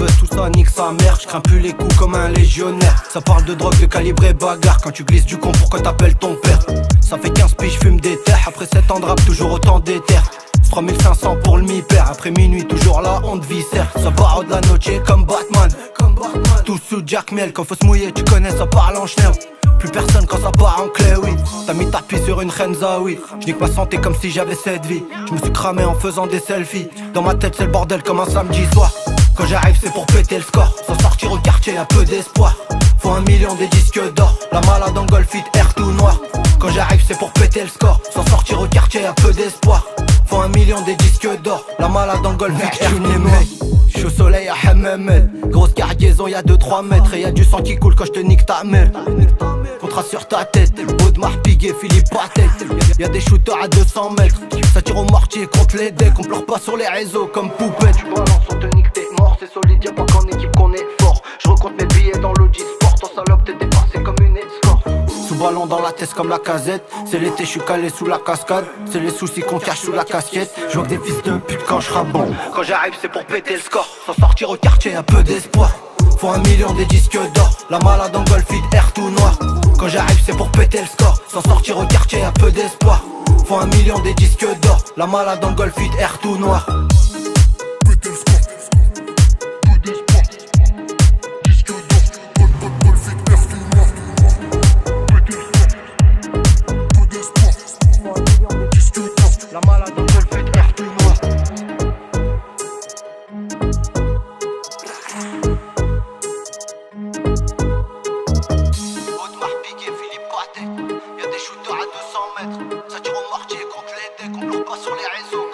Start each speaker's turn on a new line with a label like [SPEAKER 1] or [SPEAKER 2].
[SPEAKER 1] buzz, tout ça nique sa mère. Je crains plus les coups comme un légionnaire. Ça parle de drogue, de calibre et bagarre. Quand tu glisses du con, pourquoi t'appelles ton père? Ça fait 15 piges, fume des terres. Après 7 ans de rap, toujours autant d'éther. 3500 pour le mi-père. Après minuit, toujours la honte viscère. Ça barre de la noche comme Batman. Tout sous Jack Miel, quand faut se mouiller, tu connais, ça parle en chenel. Plus personne quand ça part en clé, oui. T'as mis ta pisse sur une Renza, oui. J'nique ma santé comme si j'avais cette vie. Je me suis cramé en faisant des selfies. Dans ma tête c'est le bordel comme un samedi soir. Quand j'arrive c'est pour péter le score. Sans sortir au quartier, un peu d'espoir. Faut 1 million des disques d'or. La malade en golf it, air tout noir. Quand j'arrive c'est pour péter le score. Sans sortir au quartier, un peu d'espoir. Faut 1 million des disques d'or. La malade en golf it, air tout noir. J'suis au soleil à Hammamet. Grosse cargaison, y'a 2-3 mètres. Et y'a du sang qui coule quand j'te nique ta mère. Contrat sur ta tête, Audemars Piguet, Philippe Patek. Y'a des shooters à 200 mètres. Ça tire au mortier contre les decks. On pleure pas sur les réseaux comme poupette. Tu balances, on te nique, t'es mort. C'est solide, y'a pas qu'en équipe qu'on est fort. Je recompte mes billets dans l'Audi Sport. Ton salope t'es dépassé comme une escorte. Sous ballon dans la tête comme la casette. C'est l'été, j'suis calé sous la cascade. C'est les soucis qu'on cache sous la casquette. Je vois que des fils de pute quand j'rabonde. Quand j'arrive c'est pour péter le score. Sans sortir au quartier, un peu d'espoir. Faut 1 million des disques d'or. La malade en golf it, air tout noir. Quand j'arrive c'est pour péter le score. Sans sortir au quartier, un peu d'espoir. Faut 1 million des disques d'or. La malade en golf it, air tout noir.
[SPEAKER 2] Péter le score, peu d'espoir. Disque d'or, golf it, air tout noir. Péter le score, peu d'espoir. Disque d'or,
[SPEAKER 1] La malade en golf it, air tout noir. Audemars Piguet, Philippe Patek. Y'a des shooters à 200 mètres. Ça tire au mortier contre les decks. On pleure pas sur les réseaux.